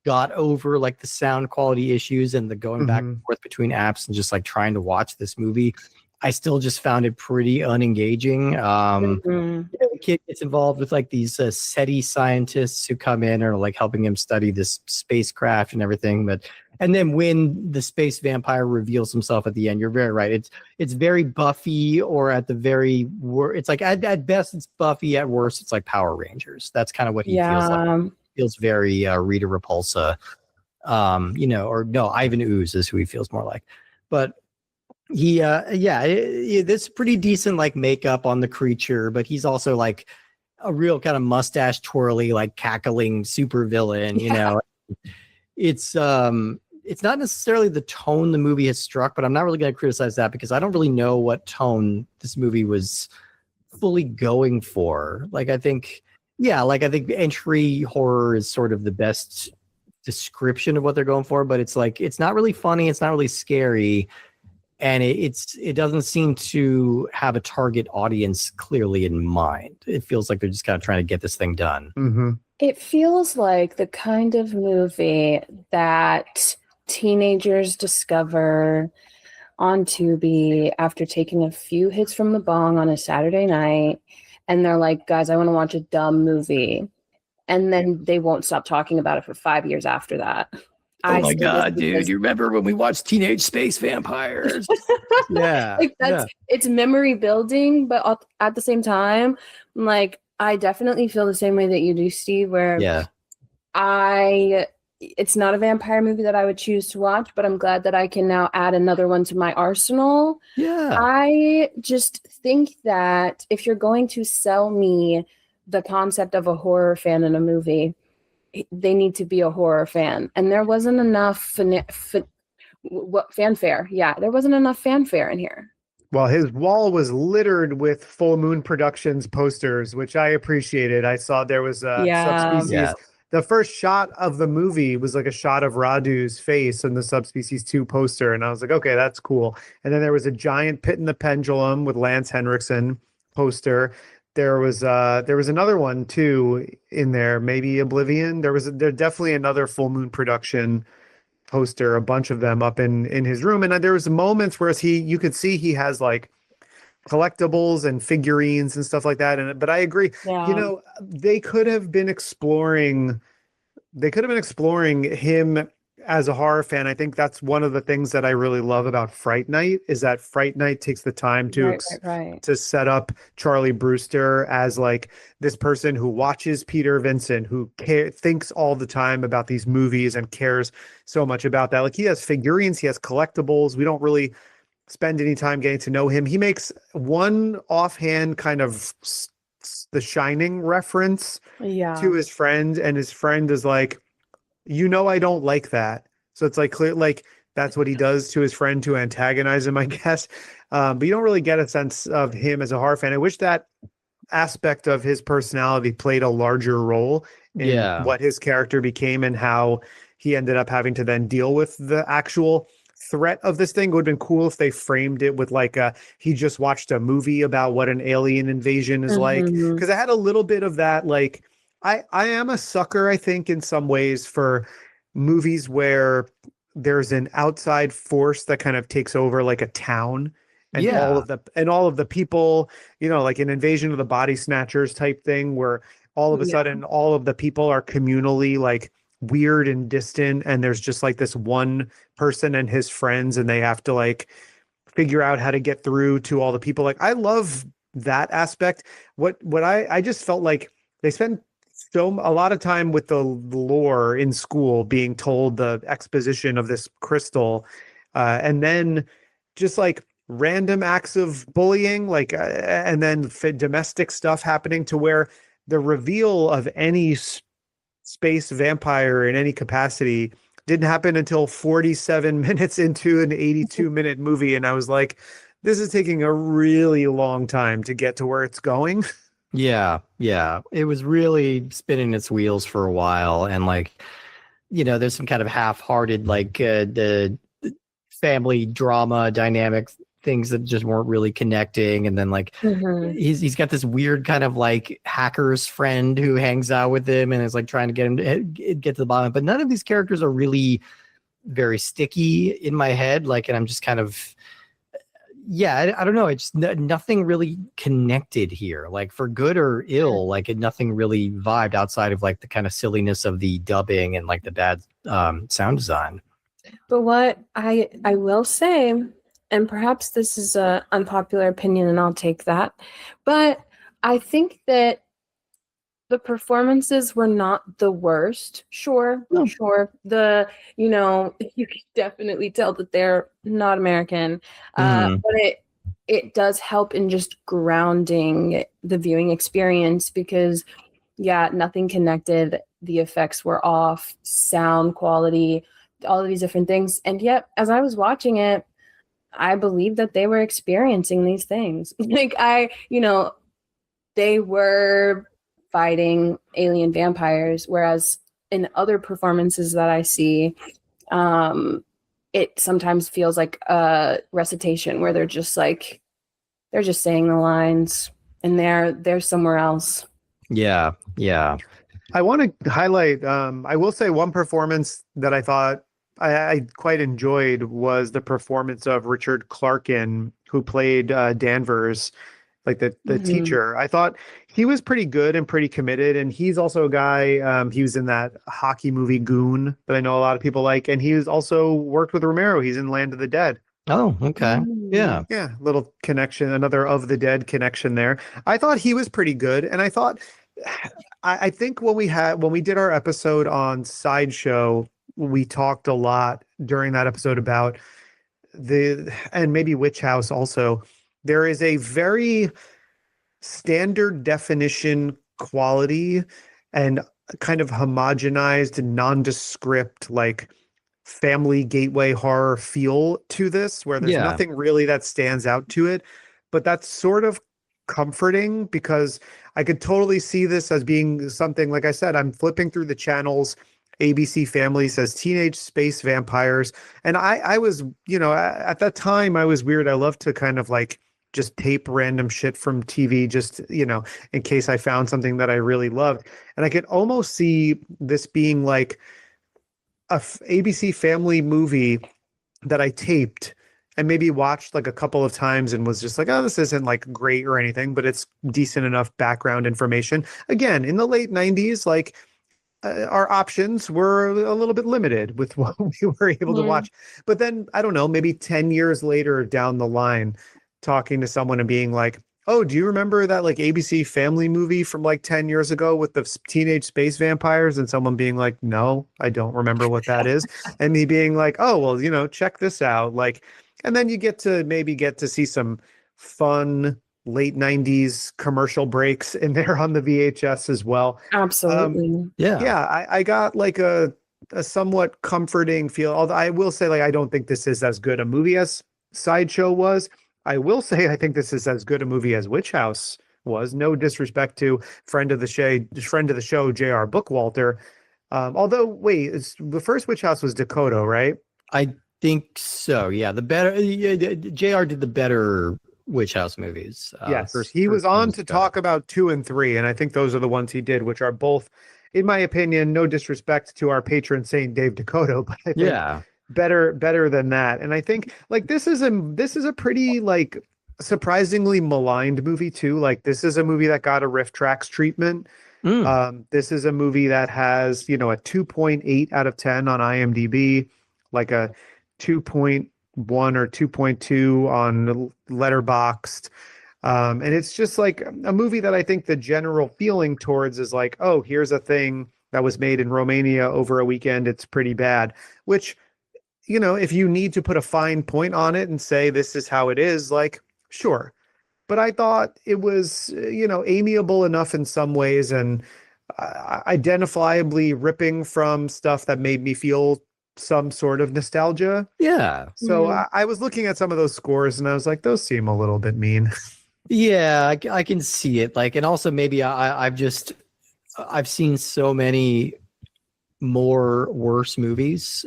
got over like the sound quality issues and the going back and forth between apps and just like trying to watch this movie, I still just found it pretty unengaging. The kid gets involved with like these SETI scientists who come in or like helping him study this spacecraft and everything. And then when the space vampire reveals himself at the end, you're very right. It's very Buffy, or at the very worst, it's like at best it's Buffy, at worst it's like Power Rangers. That's kind of what he feels like. Feels very Rita Repulsa, or no, Ivan Ooze is who he feels more like. But this pretty decent like makeup on the creature, but he's also like a real kind of mustache twirly, like cackling super villain. It's not necessarily the tone the movie has struck, but I'm not really going to criticize that because I don't really know what tone this movie was fully going for. I think entry horror is sort of the best description of what they're going for, but it's like, it's not really funny. It's not really scary. And it doesn't seem to have a target audience clearly in mind. It feels like they're just kind of trying to get this thing done. Mm-hmm. It feels like the kind of movie that teenagers discover on Tubi after taking a few hits from the bong on a Saturday night. And they're like, guys, I want to watch a dumb movie. And then they won't stop talking about it for 5 years after that. Oh my God, dude. You remember when we watched Teenage Space Vampires? Yeah. It's memory building, but at the same time, like, I definitely feel the same way that you do, Steve, where it's not a vampire movie that I would choose to watch, but I'm glad that I can now add another one to my arsenal. Yeah. I just think that if you're going to sell me the concept of a horror fan in a movie, they need to be a horror fan. And there wasn't enough fanfare. Yeah, there wasn't enough fanfare in here. Well, his wall was littered with Full Moon Productions posters, which I appreciated. I saw there was Subspecies. Yeah. The first shot of the movie was like a shot of Radu's face in the Subspecies 2 poster. And I was like, okay, that's cool. And then there was a giant Pit in the Pendulum with Lance Henriksen poster. There was another one too in there, maybe Oblivion. There's definitely another Full Moon Production poster, a bunch of them up in his room. And there was moments where you could see he has like collectibles and figurines and stuff like that. But I agree, they could have been exploring him as a horror fan. I think that's one of the things that I really love about Fright Night is that Fright Night takes the time to to set up Charlie Brewster as like this person who watches Peter Vincent, who thinks all the time about these movies and cares so much about that. Like, he has figurines, he has collectibles. We don't really spend any time getting to know him. He makes one offhand kind of The Shining reference to his friend, and his friend is like, I don't like that. So it's like clear, like that's what he does to his friend to antagonize him, I guess. But you don't really get a sense of him as a horror fan. I wish that aspect of his personality played a larger role in what his character became and how he ended up having to then deal with the actual threat of this thing. It would have been cool if they framed it with like he just watched a movie about what an alien invasion is like. Because I had a little bit of that, like, I am a sucker, I think, in some ways for movies where there's an outside force that kind of takes over like a town and all of the people, like an Invasion of the Body Snatchers type thing, where all of a sudden all of the people are communally like weird and distant, and there's just like this one person and his friends, and they have to like figure out how to get through to all the people. Like, I love that aspect. What I just felt like they spent a lot of time with the lore in school, being told the exposition of this crystal, and then just like random acts of bullying, like, and then domestic stuff happening, to where the reveal of any space vampire in any capacity didn't happen until 47 minutes into an 82-minute movie. And I was like, this is taking a really long time to get to where it's going. Yeah. It was really spinning its wheels for a while. And like, there's some kind of half-hearted, like the family drama dynamic things that just weren't really connecting. And then like he's got this weird kind of like hacker's friend who hangs out with him and is like trying to get him to get to the bottom. But none of these characters are really very sticky in my head. Like, and I'm just kind of, I don't know. It's nothing really connected here, like for good or ill. Like nothing really vibed outside of like the kind of silliness of the dubbing and like the bad sound design. But what I will say, and perhaps this is an unpopular opinion, and I'll take that, but I think that the performances were not the worst. Sure. You can definitely tell that they're not American, but it does help in just grounding the viewing experience, because nothing connected. The effects were off, sound quality, all of these different things. And yet, as I was watching it, I believe that they were experiencing these things. Like they were fighting alien vampires, whereas in other performances that I see, it sometimes feels like a recitation where they're just saying the lines and they're somewhere else. Yeah. I want to highlight, I will say one performance that I thought I quite enjoyed was the performance of Richard Clarkin, who played Danvers, like the teacher. I thought he was pretty good and pretty committed. And he's also a guy, he was in that hockey movie Goon that I know a lot of people like. And he was also worked with Romero. He's in Land of the Dead. Oh, okay. Yeah. Little connection, another Of the Dead connection there. I thought he was pretty good. And I thought, I think when we did our episode on Sideshow, we talked a lot during that episode about and maybe Witch House also. There is a very standard definition quality and kind of homogenized, nondescript, like family gateway horror feel to this, where there's nothing really that stands out to it. But that's sort of comforting, because I could totally see this as being something, like I said, I'm flipping through the channels. ABC Family says teenage space vampires. And I was, at that time I was weird. I love to kind of like just tape random shit from TV, just, in case I found something that I really loved. And I could almost see this being like a ABC Family movie that I taped and maybe watched like a couple of times and was just like, oh, this isn't like great or anything, but it's decent enough background information. Again, in the late 90s, like, our options were a little bit limited with what we were able to watch. But then, I don't know, maybe 10 years later down the line, talking to someone and being like, oh, do you remember that like ABC Family movie from like 10 years ago with the teenage space vampires? And someone being like, no, I don't remember what that is. And me being like, oh, well, check this out. Like, and then you get to see some fun late 90s commercial breaks in there on the VHS as well. Absolutely. I got like a somewhat comforting feel. Although I will say, like, I don't think this is as good a movie as Sideshow was. I will say I think this is as good a movie as Witch House was. No disrespect to friend of the show, J.R. Bookwalter. Although, wait, the first Witch House was Dakota, right? I think so. Yeah, JR did the better Witch House movies. Yes, he was on to talk about 2 and 3, and I think those are the ones he did, which are both, in my opinion, no disrespect to our patron saint Dave Dakota, but I think better than that. And I think like this is a pretty like surprisingly maligned movie too. Like this is a movie that got a Riff Tracks treatment. Mm. This is a movie that has, you know, a 2.8 out of 10 on IMDb, like a 2.1 or 2.2 on Letterboxd. And it's just like a movie that I think the general feeling towards is like, oh, here's a thing that was made in Romania over a weekend. It's pretty bad, which, you know, if you need to put a fine point on it and say this is how it is, like, sure. But I thought it was, you know, amiable enough in some ways and identifiably ripping from stuff that made me feel some sort of nostalgia. Yeah. So I was looking at some of those scores and I was like, those seem a little bit mean. Yeah, I can see it. Like, and also maybe I've seen so many more worse movies,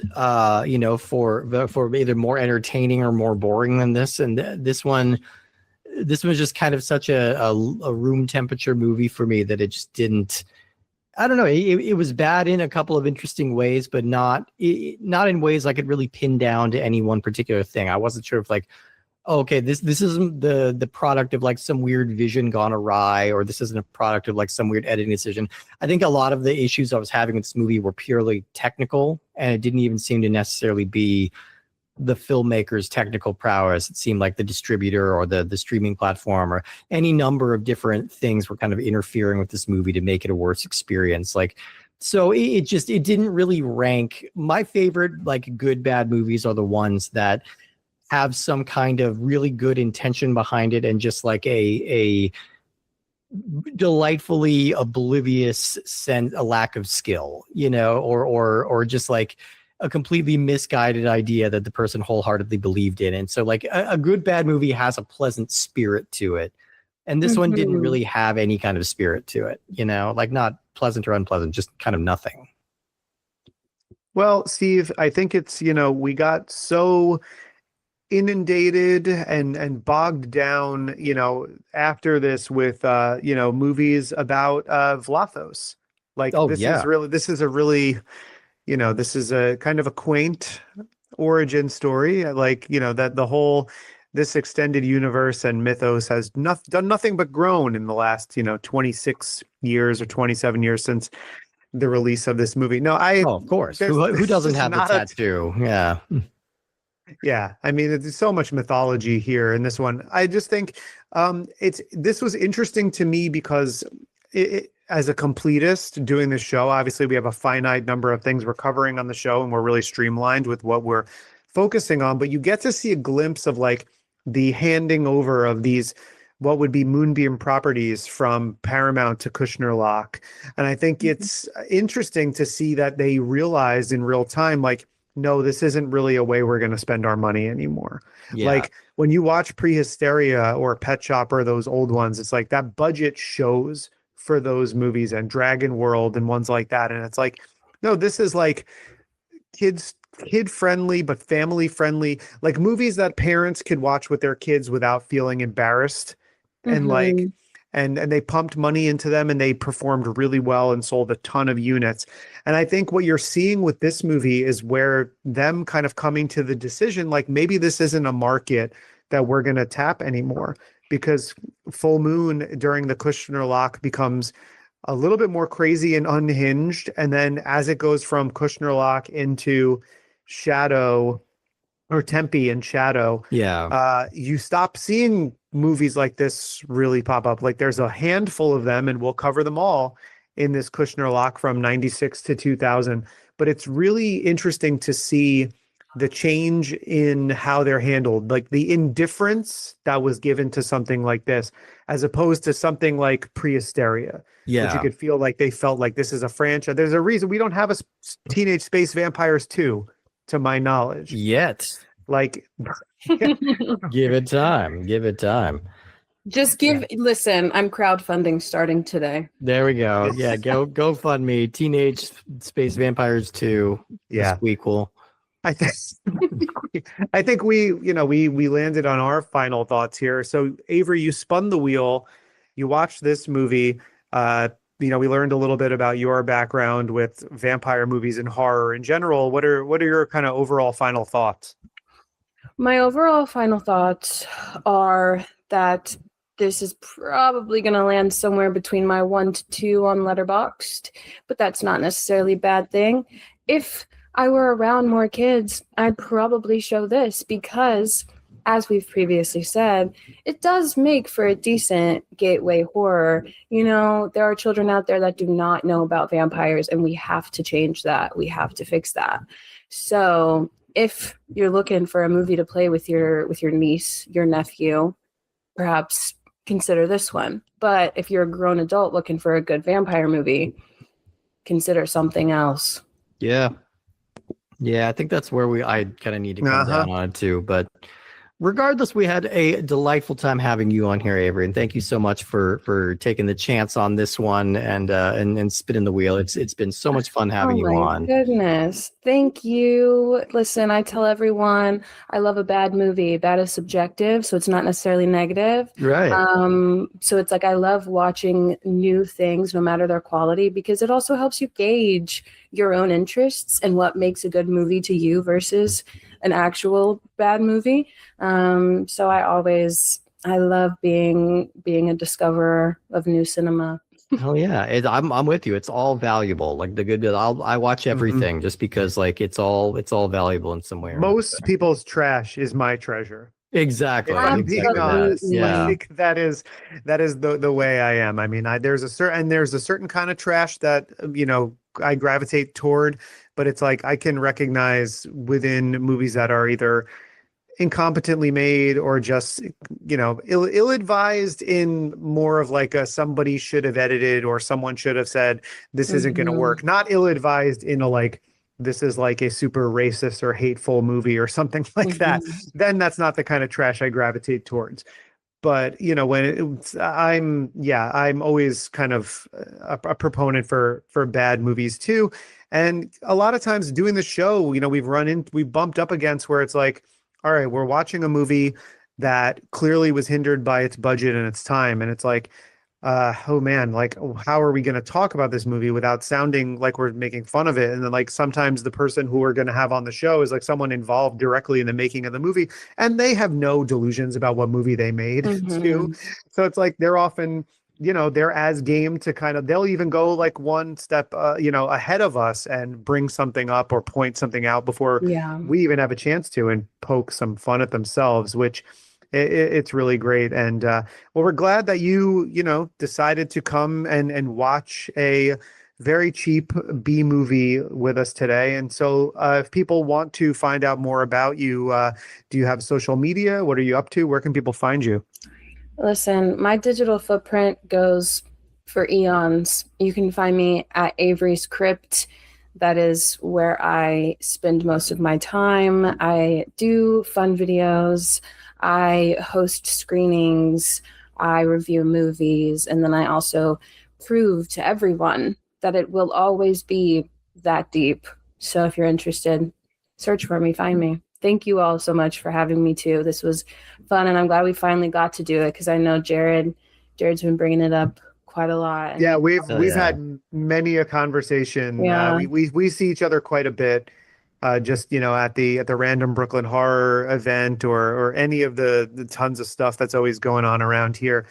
you know, for either more entertaining or more boring than this. And this one was just kind of such a room temperature movie for me that it just didn't. I don't know. It was bad in a couple of interesting ways, but not in ways I could really pin down to any one particular thing. I wasn't sure if like, oh, okay, this isn't the product of like some weird vision gone awry, or this isn't a product of like some weird editing decision. I think a lot of the issues I was having with this movie were purely technical, and it didn't even seem to necessarily be the filmmaker's technical prowess. It seemed like the distributor or the streaming platform or any number of different things were kind of interfering with this movie to make it a worse experience. Like, so it didn't really rank. My favorite like good bad movies are the ones that have some kind of really good intention behind it and just like a delightfully oblivious sense, a lack of skill, you know, or just like a completely misguided idea that the person wholeheartedly believed in. And so like a good bad movie has a pleasant spirit to it. And this one didn't really have any kind of spirit to it, you know, like not pleasant or unpleasant, just kind of nothing. Well, Steve, I think it's, you know, we got so inundated and bogged down, you know, after this with you know, movies about Vlathos. Like this is a really, you know, this is a kind of a quaint origin story. Like, you know, that the whole this extended universe and mythos has done nothing but grown in the last, you know, 26 years or 27 years since the release of this movie. No, of course. Who doesn't have the tattoo? Yeah. Yeah, I mean, there's so much mythology here in this one. I just think this was interesting to me because as a completist doing this show, obviously we have a finite number of things we're covering on the show and we're really streamlined with what we're focusing on, but you get to see a glimpse of like the handing over of these what would be Moonbeam properties from Paramount to Kushner-Lock. And I think it's interesting to see that they realized in real time, like, no, this isn't really a way we're going to spend our money anymore. Yeah. Like when you watch Prehysteria or Pet Shop or those old ones, it's like that budget shows for those movies and Dragon World and ones like that. And it's like, no, this is like kid friendly, but family friendly, like movies that parents could watch with their kids without feeling embarrassed. And like, and they pumped money into them and they performed really well and sold a ton of units. And I think what you're seeing with this movie is where them kind of coming to the decision, like maybe this isn't a market that we're going to tap anymore, because Full Moon during the Kushner-Lock becomes a little bit more crazy and unhinged. And then as it goes from Kushner-Lock into Shadow or Tempe and Shadow, you stop seeing movies like this really pop up. Like there's a handful of them and we'll cover them all in this Kushner-Lock from 96 to 2000. But it's really interesting to see the change in how they're handled, like the indifference that was given to something like this, as opposed to something like Prehysteria, which you could feel like they felt like this is a franchise. There's a reason we don't have a Teenage Space Vampires 2, to my knowledge. Yet. Like, give it time. Just listen, I'm crowdfunding starting today. There we go. Yeah, go fund me. Teenage Space Vampires 2. Yeah. Sequel. I think we landed on our final thoughts here. So Avery, you spun the wheel, you watched this movie. we learned a little bit about your background with vampire movies and horror in general. What are your kind of overall final thoughts? My overall final thoughts are that this is probably going to land somewhere between my 1 to 2 on Letterboxd, but that's not necessarily a bad thing. If I were around more kids, I'd probably show this because, as we've previously said, it does make for a decent gateway horror. There are children out there that do not know about vampires, and we have to change that. We have to fix that. So if you're looking for a movie to play with your niece, your nephew, perhaps consider this one. But if you're a grown adult looking for a good vampire movie, consider something else. Yeah. I think that's where I kind of need to come down on it too. But regardless, we had a delightful time having you on here, Avery, and thank you so much for taking the chance on this one and spinning the wheel. It's been so much fun having you on. Goodness, thank you. Listen, I tell everyone I love a bad movie. Bad is subjective, so it's not necessarily negative. Right. So it's like I love watching new things, no matter their quality, because it also helps you gauge your own interests and what makes a good movie to you versus an actual bad movie. So I love being a discoverer of new cinema. Hell yeah. I'm with you. It's all valuable. Like the good, I watch everything just because like it's all valuable in some way. Most people's trash is my treasure. Exactly. If I'm being honest, yeah. I think that is the way I am. I mean, there's a certain kind of trash that I gravitate toward, but it's like I can recognize within movies that are either incompetently made or just ill-advised in more of like a somebody should have edited or someone should have said this isn't going to work, not ill-advised in a like this is like a super racist or hateful movie or something like that, then that's not the kind of trash I gravitate towards. But when I'm always kind of a proponent for bad movies too. And a lot of times doing the show, we've bumped up against where it's like, all right, we're watching a movie that clearly was hindered by its budget and its time. And it's like, oh man, like, how are we going to talk about this movie without sounding like we're making fun of it? And then like sometimes the person who we're going to have on the show is like someone involved directly in the making of the movie, and they have no delusions about what movie they made too. So it's like they're often, they're as game to kind of, they'll even go like one step, ahead of us and bring something up or point something out before we even have a chance to, and poke some fun at themselves, which it's really great. And well, we're glad that you decided to come and watch a very cheap B movie with us today. And so if people want to find out more about you, do you have social media? What are you up to? Where can people find you? Listen, my digital footprint goes for eons. You can find me at Avery's Crypt. That is where I spend most of my time. I do fun videos. I host screenings. I review movies. And then I also prove to everyone that it will always be that deep. So if you're interested, search for me, find me. Thank you all so much for having me too. This was fun, and I'm glad we finally got to do it because I know Jared's been bringing it up quite a lot. Yeah, we've had many a conversation. Yeah. We see each other quite a bit. Just at the random Brooklyn horror event or any of the tons of stuff that's always going on around here.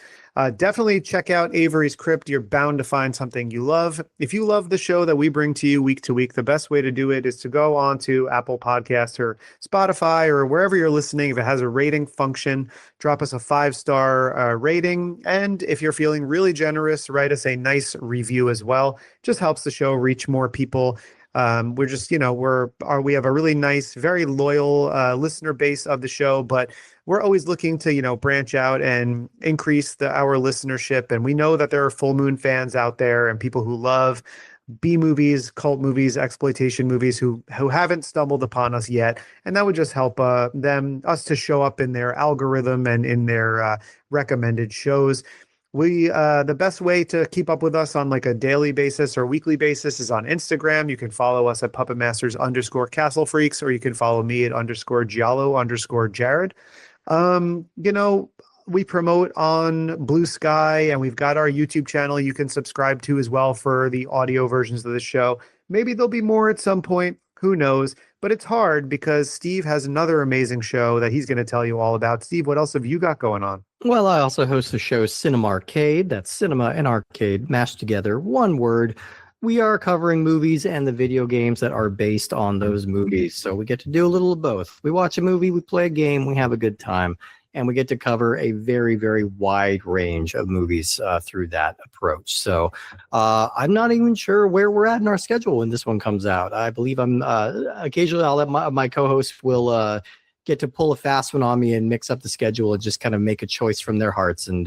Definitely check out Avery's Crypt. You're bound to find something you love. If you love the show that we bring to you week to week, the best way to do it is to go on to Apple Podcasts or Spotify or wherever you're listening. If it has a rating function, drop us a 5-star rating. And if you're feeling really generous, write us a nice review as well. Just helps the show reach more people. We're just, we have a really nice, very loyal listener base of the show, but we're always looking to, branch out and increase our listenership. And we know that there are Full Moon fans out there and people who love B movies, cult movies, exploitation movies who haven't stumbled upon us yet. And that would just help us to show up in their algorithm and in their recommended shows. The best way to keep up with us on like a daily basis or weekly basis is on Instagram. You can follow us at puppetmasters_castle freaks, or you can follow me at _giallo_jared. we promote on Blue Sky, and we've got our YouTube channel you can subscribe to as well for the audio versions of the show. Maybe there'll be more at some point. Who knows? But it's hard because Steve has another amazing show that he's going to tell you all about. Steve, what else have you got going on? Well, I also host the show Cinema Arcade. That's cinema and arcade mashed together, one word. We are covering movies and the video games that are based on those movies. So we get to do a little of both. We watch a movie, we play a game, we have a good time, and we get to cover a very, very wide range of movies through that approach. So I'm not even sure where we're at in our schedule when this one comes out. I believe I'm occasionally I'll let my co-host will get to pull a fast one on me and mix up the schedule and just kind of make a choice from their hearts. And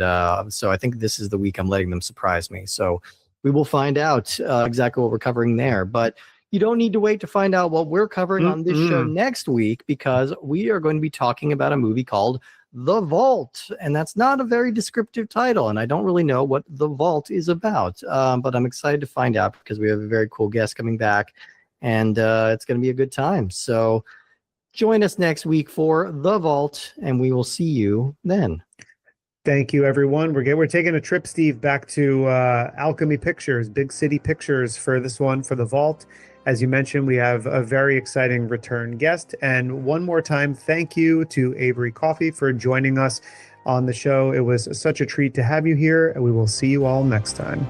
so I think this is the week I'm letting them surprise me. So we will find out exactly what we're covering there. But you don't need to wait to find out what we're covering on this show next week, because we are going to be talking about a movie called The Vault. And that's not a very descriptive title, and I don't really know what The Vault is about. But I'm excited to find out because we have a very cool guest coming back, and it's going to be a good time. So join us next week for The Vault, and we will see you then. Thank you, everyone. We're taking a trip, Steve, back to Alchemy Pictures, Big City Pictures, for this one, for The Vault. As you mentioned, we have a very exciting return guest. And one more time, thank you to Avery Coffey for joining us on the show. It was such a treat to have you here, and we will see you all next time.